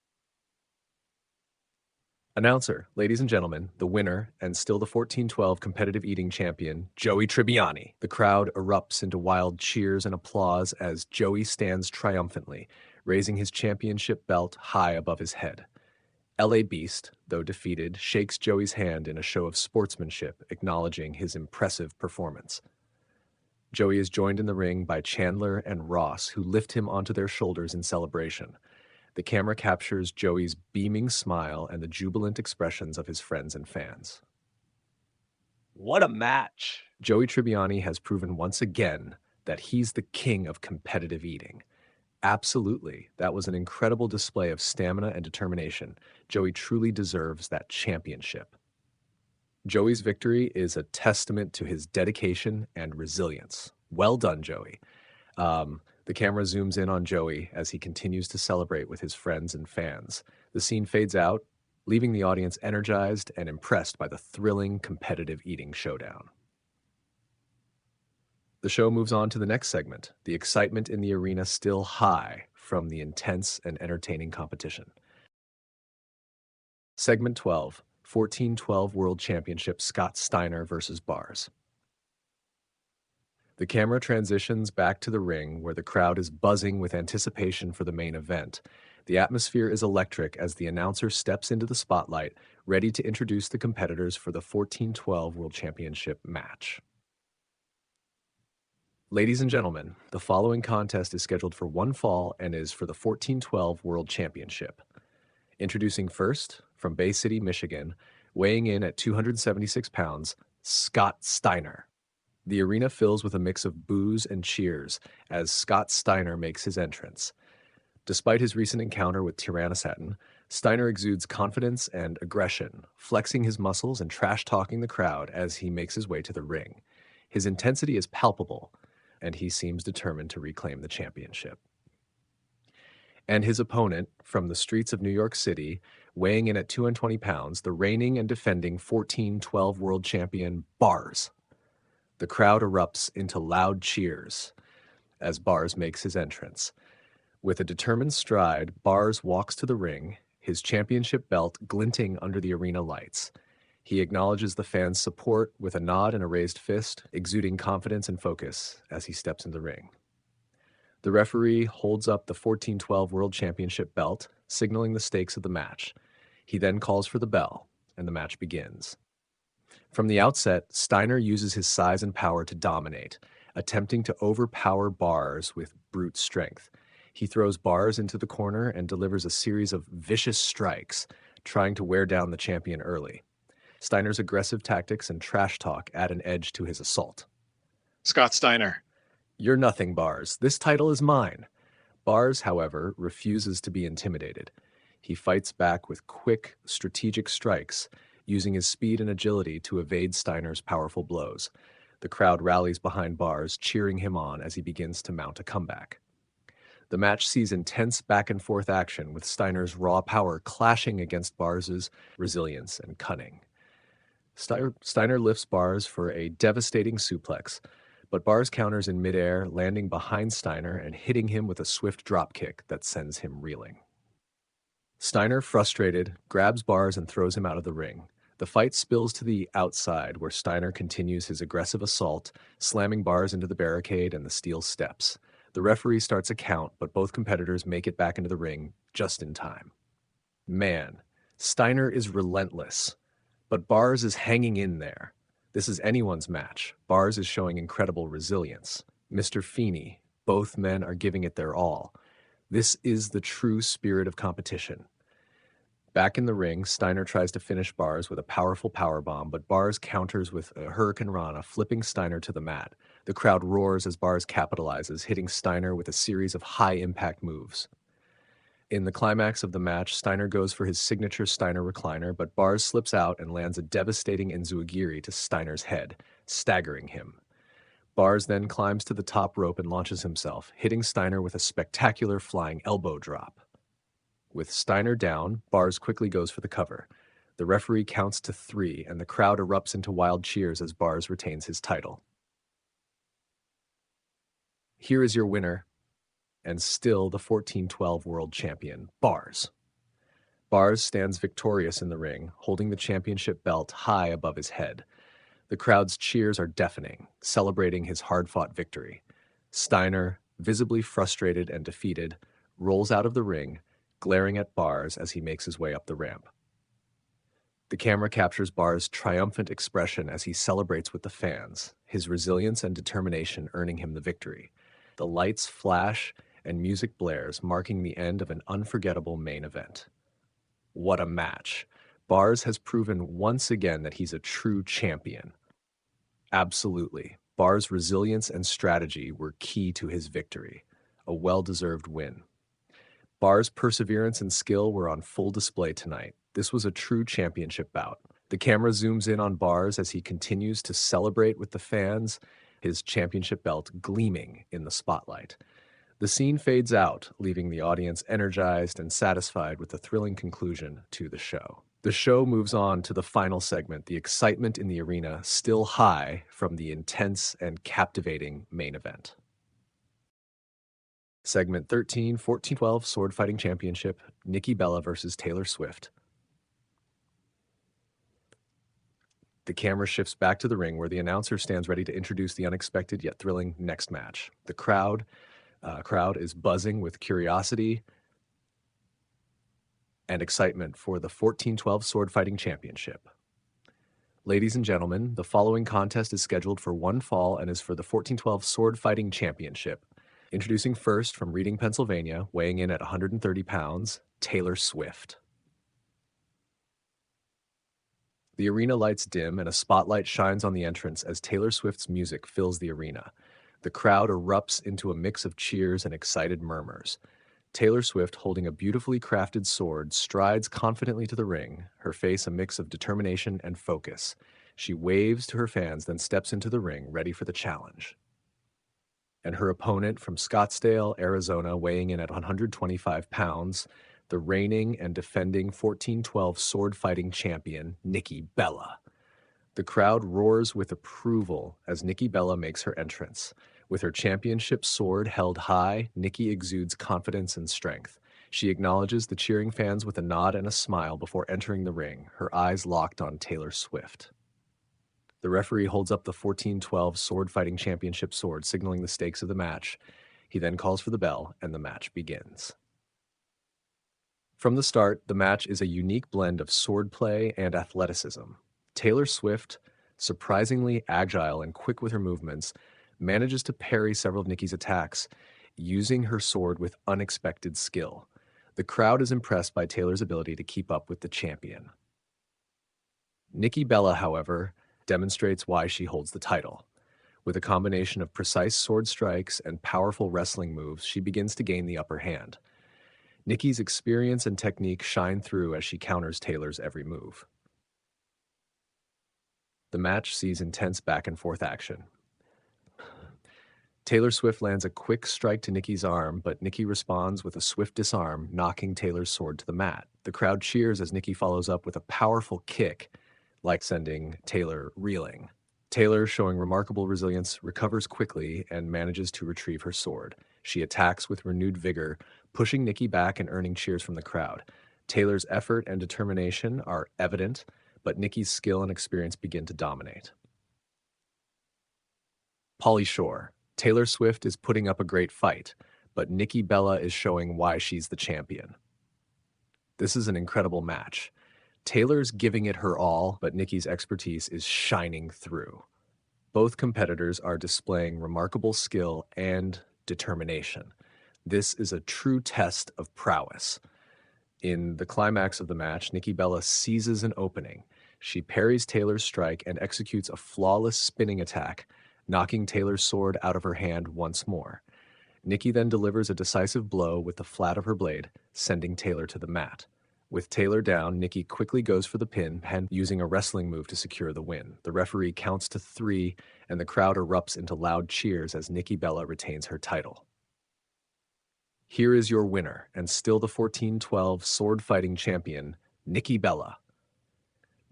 Announcer, ladies and gentlemen, the winner and still the 1412 competitive eating champion, Joey Tribbiani. The crowd erupts into wild cheers and applause as Joey stands triumphantly, raising his championship belt high above his head. LA Beast, though defeated, shakes Joey's hand in a show of sportsmanship, acknowledging his impressive performance. Joey is joined in the ring by Chandler and Ross, who lift him onto their shoulders in celebration. The camera captures Joey's beaming smile and the jubilant expressions of his friends and fans. What a match! Joey Tribbiani has proven once again that he's the king of competitive eating. Absolutely, that was an incredible display of stamina and determination. Joey truly deserves that championship. Joey's victory is a testament to his dedication and resilience. Well done, Joey. The camera zooms in on Joey as he continues to celebrate with his friends and fans. The scene fades out, leaving the audience energized and impressed by the thrilling competitive eating showdown. The show moves on to the next segment, the excitement in the arena still high from the intense and entertaining competition. Segment 12, 1412 World Championship Scott Steiner versus Bars. The camera transitions back to the ring where the crowd is buzzing with anticipation for the main event. The atmosphere is electric as the announcer steps into the spotlight, ready to introduce the competitors for the 1412 World Championship match. Ladies and gentlemen, the following contest is scheduled for one fall and is for the 1412 World Championship. Introducing first, from Bay City, Michigan, weighing in at 276 pounds, Scott Steiner. The arena fills with a mix of boos and cheers as Scott Steiner makes his entrance. Despite his recent encounter with Tyrannosatin, Steiner exudes confidence and aggression, flexing his muscles and trash-talking the crowd as he makes his way to the ring. His intensity is palpable, and he seems determined to reclaim the championship. And his opponent, from the streets of New York City, weighing in at 220 pounds, the reigning and defending 1412 world champion, Bars. The crowd erupts into loud cheers as Bars makes his entrance. With a determined stride, Bars walks to the ring, his championship belt glinting under the arena lights. He acknowledges the fans' support with a nod and a raised fist, exuding confidence and focus as he steps in the ring. The referee holds up the 1412 World Championship belt, signaling the stakes of the match. He then calls for the bell, and the match begins. From the outset, Steiner uses his size and power to dominate, attempting to overpower Bars with brute strength. He throws Bars into the corner and delivers a series of vicious strikes, trying to wear down the champion early. Steiner's aggressive tactics and trash talk add an edge to his assault. Scott Steiner. You're nothing, Bars. This title is mine. Bars, however, refuses to be intimidated. He fights back with quick, strategic strikes, using his speed and agility to evade Steiner's powerful blows. The crowd rallies behind Bars, cheering him on as he begins to mount a comeback. The match sees intense back-and-forth action, with Steiner's raw power clashing against Bars's resilience and cunning. Steiner lifts Bars for a devastating suplex, but Bars counters in midair, landing behind Steiner and hitting him with a swift dropkick that sends him reeling. Steiner, frustrated, grabs Bars and throws him out of the ring. The fight spills to the outside, where Steiner continues his aggressive assault, slamming Bars into the barricade and the steel steps. The referee starts a count, but both competitors make it back into the ring just in time. Man, Steiner is relentless, but Bars is hanging in there. This is anyone's match. Bars is showing incredible resilience. Mr. Feeney, both men are giving it their all. This is the true spirit of competition. Back in the ring, Steiner tries to finish Bars with a powerful powerbomb, but Bars counters with a Hurricane Rana, flipping Steiner to the mat. The crowd roars as Bars capitalizes, hitting Steiner with a series of high-impact moves. In the climax of the match, Steiner goes for his signature Steiner recliner, but Bars slips out and lands a devastating enziguri to Steiner's head, staggering him. Bars then climbs to the top rope and launches himself, hitting Steiner with a spectacular flying elbow drop. With Steiner down, Bars quickly goes for the cover. The referee counts to 3, and the crowd erupts into wild cheers as Bars retains his title. Here is your winner, and still the 14-12 world champion, Bars. Bars stands victorious in the ring, holding the championship belt high above his head. The crowd's cheers are deafening, celebrating his hard-fought victory. Steiner, visibly frustrated and defeated, rolls out of the ring, glaring at Bars as he makes his way up the ramp. The camera captures Bars' triumphant expression as he celebrates with the fans, his resilience and determination earning him the victory. The lights flash and music blares, marking the end of an unforgettable main event. What a match! Bars has proven once again that he's a true champion. Absolutely, Bars' resilience and strategy were key to his victory, a well-deserved win. Bars' perseverance and skill were on full display tonight. This was a true championship bout. The camera zooms in on Bars as he continues to celebrate with the fans, his championship belt gleaming in the spotlight. The scene fades out, leaving the audience energized and satisfied with the thrilling conclusion to the show. The show moves on to the final segment, the excitement in the arena still high from the intense and captivating main event. Segment 13, 14-12 Sword Fighting Championship, Nikki Bella versus Taylor Swift. The camera shifts back to the ring where the announcer stands ready to introduce the unexpected yet thrilling next match. The crowd is buzzing with curiosity and excitement for the 14-12 Sword Fighting Championship. Ladies and gentlemen, the following contest is scheduled for one fall and is for the 14-12 Sword Fighting Championship. Introducing first from Reading, Pennsylvania, weighing in at 130 pounds, Taylor Swift. The arena lights dim and a spotlight shines on the entrance as Taylor Swift's music fills the arena. The crowd erupts into a mix of cheers and excited murmurs. Taylor Swift, holding a beautifully crafted sword, strides confidently to the ring, her face a mix of determination and focus. She waves to her fans, then steps into the ring, ready for the challenge. And her opponent from Scottsdale, Arizona, weighing in at 125 pounds, the reigning and defending 14-12 sword fighting champion, Nikki Bella. The crowd roars with approval as Nikki Bella makes her entrance. With her championship sword held high, Nikki exudes confidence and strength. She acknowledges the cheering fans with a nod and a smile before entering the ring, her eyes locked on Taylor Swift. The referee holds up the 14-12 sword fighting championship sword, signaling the stakes of the match. He then calls for the bell, and the match begins. From the start, the match is a unique blend of swordplay and athleticism. Taylor Swift, surprisingly agile and quick with her movements, manages to parry several of Nikki's attacks, using her sword with unexpected skill. The crowd is impressed by Taylor's ability to keep up with the champion. Nikki Bella, however, demonstrates why she holds the title. With a combination of precise sword strikes and powerful wrestling moves, she begins to gain the upper hand. Nikki's experience and technique shine through as she counters Taylor's every move. The match sees intense back-and-forth action. Taylor Swift lands a quick strike to Nikki's arm, but Nikki responds with a swift disarm, knocking Taylor's sword to the mat. The crowd cheers as Nikki follows up with a powerful kick, like sending Taylor reeling. Taylor, showing remarkable resilience, recovers quickly and manages to retrieve her sword. She attacks with renewed vigor, pushing Nikki back and earning cheers from the crowd. Taylor's effort and determination are evident, but Nikki's skill and experience begin to dominate. Pauly Shore. Taylor Swift is putting up a great fight, but Nikki Bella is showing why she's the champion. This is an incredible match. Taylor's giving it her all, but Nikki's expertise is shining through. Both competitors are displaying remarkable skill and determination. This is a true test of prowess. In the climax of the match, Nikki Bella seizes an opening. She parries Taylor's strike and executes a flawless spinning attack, knocking Taylor's sword out of her hand once more. Nikki then delivers a decisive blow with the flat of her blade, sending Taylor to the mat. With Taylor down, Nikki quickly goes for the pin, using a wrestling move to secure the win. The referee counts to 3, and the crowd erupts into loud cheers as Nikki Bella retains her title. Here is your winner, and still the 14-12 sword fighting champion, Nikki Bella.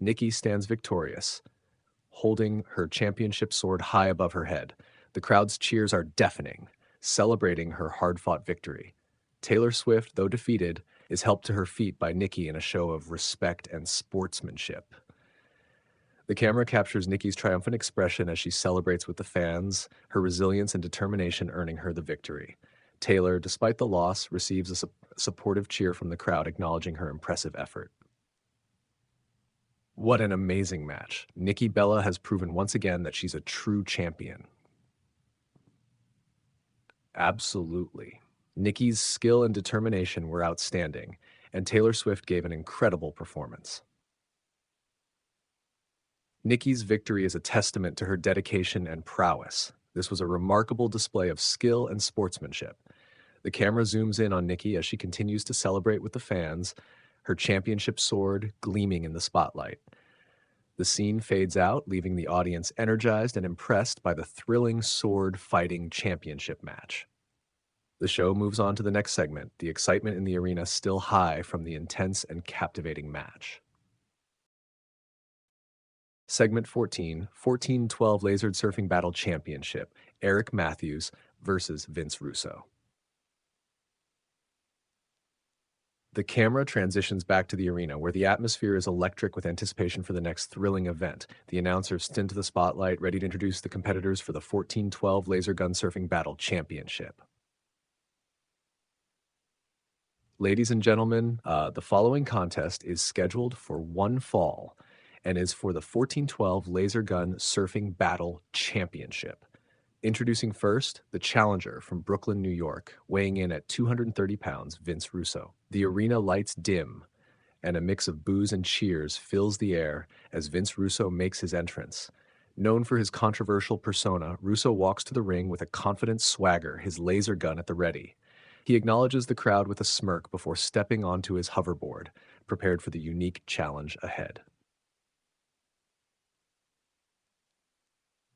Nikki stands victorious, holding her championship sword high above her head. The crowd's cheers are deafening, celebrating her hard-fought victory. Taylor Swift, though defeated, is helped to her feet by Nikki in a show of respect and sportsmanship. The camera captures Nikki's triumphant expression as she celebrates with the fans, her resilience and determination earning her the victory. Taylor, despite the loss, receives a supportive cheer from the crowd acknowledging her impressive effort. What an amazing match. Nikki Bella has proven once again that she's a true champion. Absolutely. Nikki's skill and determination were outstanding, and Taylor Swift gave an incredible performance. Nikki's victory is a testament to her dedication and prowess. This was a remarkable display of skill and sportsmanship. The camera zooms in on Nikki as she continues to celebrate with the fans, her championship sword gleaming in the spotlight. The scene fades out, leaving the audience energized and impressed by the thrilling sword fighting championship match. The show moves on to the next segment, the excitement in the arena still high from the intense and captivating match. Segment 14, 14-12 Lasered Surfing Battle Championship, Eric Matthews versus Vince Russo. The camera transitions back to the arena, where the atmosphere is electric with anticipation for the next thrilling event. The announcers stint to the spotlight, ready to introduce the competitors for the 14-12 Laser Gun Surfing Battle Championship. Ladies and gentlemen, the following contest is scheduled for one fall and is for the 14-12 Laser Gun Surfing Battle Championship. Introducing first, the challenger from Brooklyn, New York, weighing in at 230 pounds, Vince Russo. The arena lights dim, and a mix of boos and cheers fills the air as Vince Russo makes his entrance. Known for his controversial persona, Russo walks to the ring with a confident swagger, his laser gun at the ready. He acknowledges the crowd with a smirk before stepping onto his hoverboard, prepared for the unique challenge ahead.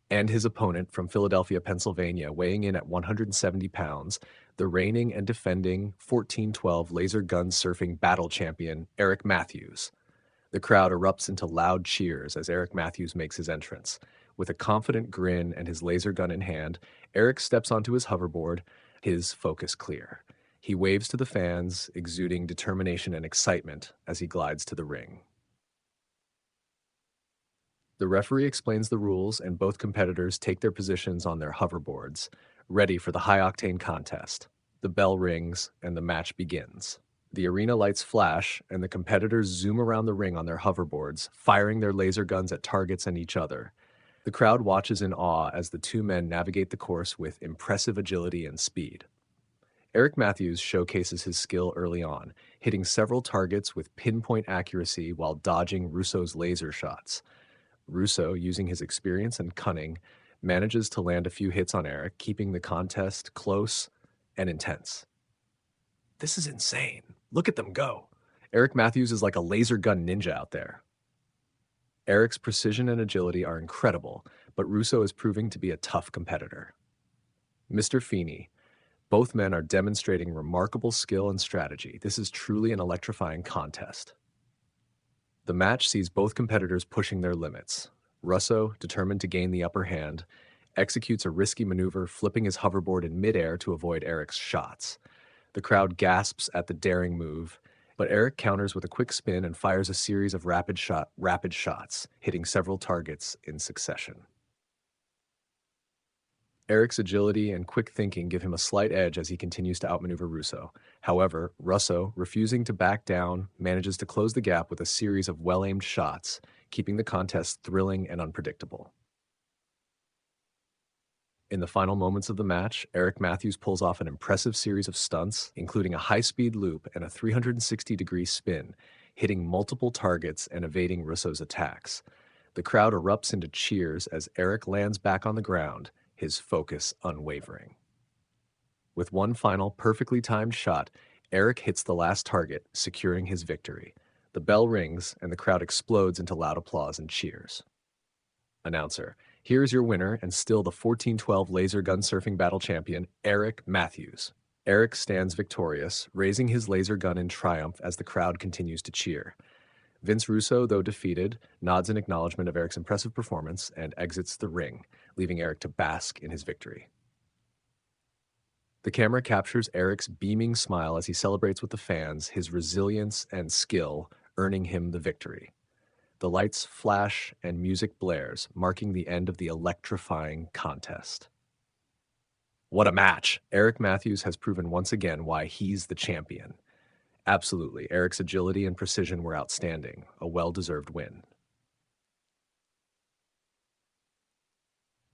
And his opponent from Philadelphia, Pennsylvania, weighing in at 170 pounds, the reigning and defending 14-12 Laser Gun Surfing Battle Champion, Eric Matthews. The crowd erupts into loud cheers as Eric Matthews makes his entrance. With a confident grin and his laser gun in hand, Eric steps onto his hoverboard, his focus clear. He waves to the fans, exuding determination and excitement as he glides to the ring. The referee explains the rules, and both competitors take their positions on their hoverboards, ready for the high-octane contest. The bell rings, and the match begins. The arena lights flash, and the competitors zoom around the ring on their hoverboards, firing their laser guns at targets and each other. The crowd watches in awe as the two men navigate the course with impressive agility and speed. Eric Matthews showcases his skill early on, hitting several targets with pinpoint accuracy while dodging Russo's laser shots. Russo, using his experience and cunning, manages to land a few hits on Eric, keeping the contest close and intense. This is insane. Look at them go. Eric Matthews is like a laser gun ninja out there. Eric's precision and agility are incredible, but Russo is proving to be a tough competitor. Mr. Feeney, both men are demonstrating remarkable skill and strategy. This is truly an electrifying contest. The match sees both competitors pushing their limits. Russo, determined to gain the upper hand, executes a risky maneuver, flipping his hoverboard in midair to avoid Eric's shots. The crowd gasps at the daring move, but Eric counters with a quick spin and fires a series of rapid shots, hitting several targets in succession. Eric's agility and quick thinking give him a slight edge as he continues to outmaneuver Russo. However, Russo, refusing to back down, manages to close the gap with a series of well-aimed shots, keeping the contest thrilling and unpredictable. In the final moments of the match, Eric Matthews pulls off an impressive series of stunts, including a high-speed loop and a 360-degree spin, hitting multiple targets and evading Russo's attacks. The crowd erupts into cheers as Eric lands back on the ground, his focus unwavering. With one final perfectly timed shot, Eric hits the last target, securing his victory. The bell rings, and the crowd explodes into loud applause and cheers. Announcer: here is your winner and still the 1412 laser gun surfing battle champion, Eric Matthews. Eric stands victorious, raising his laser gun in triumph as the crowd continues to cheer. Vince Russo, though defeated, nods in acknowledgement of Eric's impressive performance and exits the ring, leaving Eric to bask in his victory. The camera captures Eric's beaming smile as he celebrates with the fans, his resilience and skill earning him the victory. The lights flash and music blares, marking the end of the electrifying contest. What a match! Eric Matthews has proven once again why he's the champion. Absolutely, Eric's agility and precision were outstanding, a well-deserved win.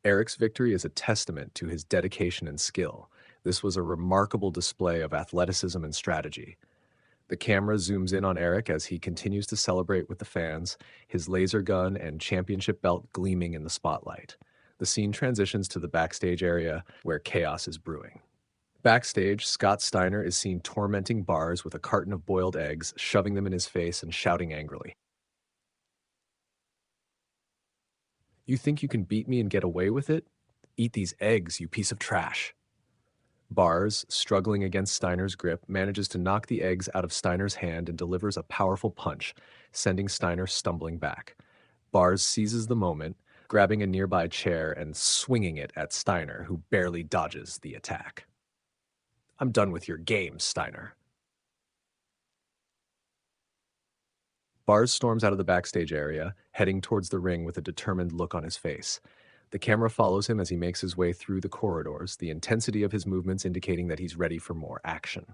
Eric's victory is a testament to his dedication and skill. This was a remarkable display of athleticism and strategy. The camera zooms in on Eric as he continues to celebrate with the fans, his laser gun and championship belt gleaming in the spotlight. The scene transitions to the backstage area where chaos is brewing. Backstage, Scott Steiner is seen tormenting Bars with a carton of boiled eggs, shoving them in his face and shouting angrily. You think you can beat me and get away with it? Eat these eggs, you piece of trash. Bars, struggling against Steiner's grip, manages to knock the eggs out of Steiner's hand and delivers a powerful punch, sending Steiner stumbling back. Bars seizes the moment, grabbing a nearby chair and swinging it at Steiner, who barely dodges the attack. I'm done with your games, Steiner. Bars storms out of the backstage area, heading towards the ring with a determined look on his face. The camera follows him as he makes his way through the corridors, the intensity of his movements indicating that he's ready for more action.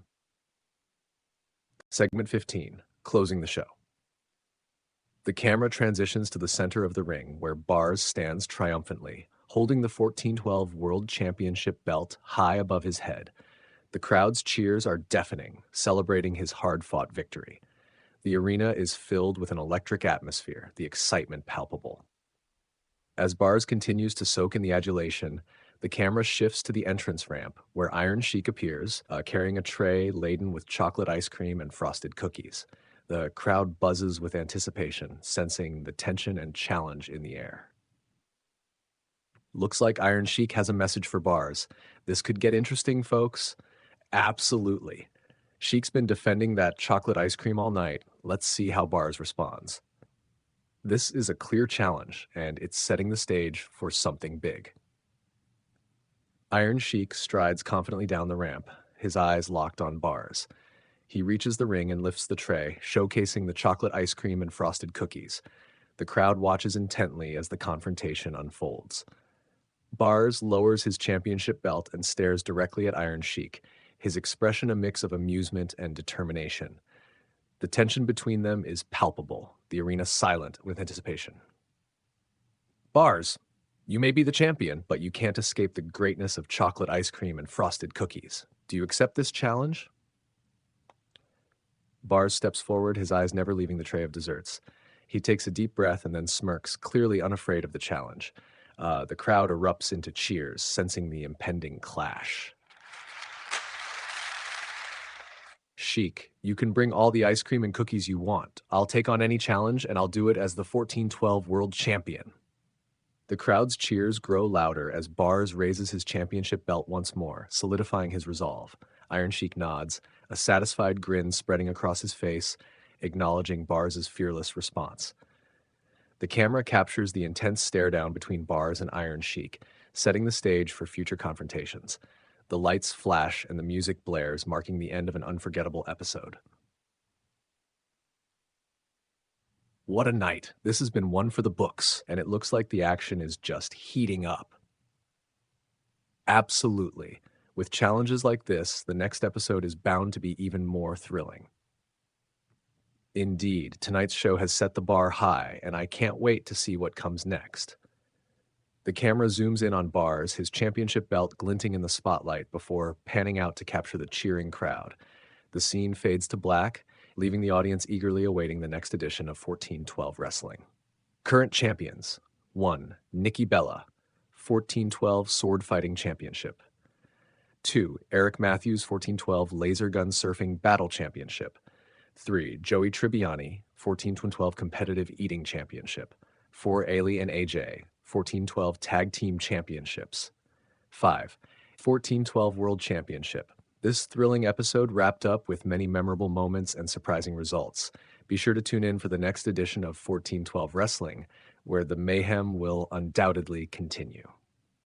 Segment 15, closing the show. The camera transitions to the center of the ring, where Bars stands triumphantly, holding the 1412 World Championship belt high above his head. The crowd's cheers are deafening, celebrating his hard-fought victory. The arena is filled with an electric atmosphere, the excitement palpable. As Bars continues to soak in the adulation, the camera shifts to the entrance ramp, where Iron Sheik appears, carrying a tray laden with chocolate ice cream and frosted cookies. The crowd buzzes with anticipation, sensing the tension and challenge in the air. Looks like Iron Sheik has a message for Bars. This could get interesting, folks. Absolutely. Sheik's been defending that chocolate ice cream all night. Let's see how Bars responds. This is a clear challenge, and it's setting the stage for something big. Iron Sheik strides confidently down the ramp, his eyes locked on Bars. He reaches the ring and lifts the tray, showcasing the chocolate ice cream and frosted cookies. The crowd watches intently as the confrontation unfolds. Bars lowers his championship belt and stares directly at Iron Sheik, his expression a mix of amusement and determination. The tension between them is palpable, the arena silent with anticipation. Bars, you may be the champion, but you can't escape the greatness of chocolate ice cream and frosted cookies. Do you accept this challenge? Bars steps forward, his eyes never leaving the tray of desserts. He takes a deep breath and then smirks, clearly unafraid of the challenge. The crowd erupts into cheers, sensing the impending clash. Sheik, you can bring all the ice cream and cookies you want. I'll take on any challenge, and I'll do it as the 1412 World Champion. The crowd's cheers grow louder as Bars raises his championship belt once more, solidifying his resolve. Iron Sheik nods, a satisfied grin spreading across his face, acknowledging Bars' fearless response. The camera captures the intense stare-down between Bars and Iron Sheik, setting the stage for future confrontations. The lights flash and the music blares, marking the end of an unforgettable episode. What a night. This has been one for the books, and it looks like the action is just heating up. Absolutely. With challenges like this, the next episode is bound to be even more thrilling. Indeed, tonight's show has set the bar high, and I can't wait to see what comes next. The camera zooms in on Bars, his championship belt glinting in the spotlight before panning out to capture the cheering crowd. The scene fades to black, leaving the audience eagerly awaiting the next edition of 1412 Wrestling. Current champions. 1. Nikki Bella, 1412 Sword Fighting Championship. 2. Eric Matthews, 1412 Laser Gun Surfing Battle Championship. 3. Joey Tribbiani, 1412 Competitive Eating Championship. 4. Ailey and AJ, 1412 Tag Team Championships. 5. 1412 World Championship. This thrilling episode wrapped up with many memorable moments and surprising results. Be sure to tune in for the next edition of 1412 Wrestling, where the mayhem will undoubtedly continue.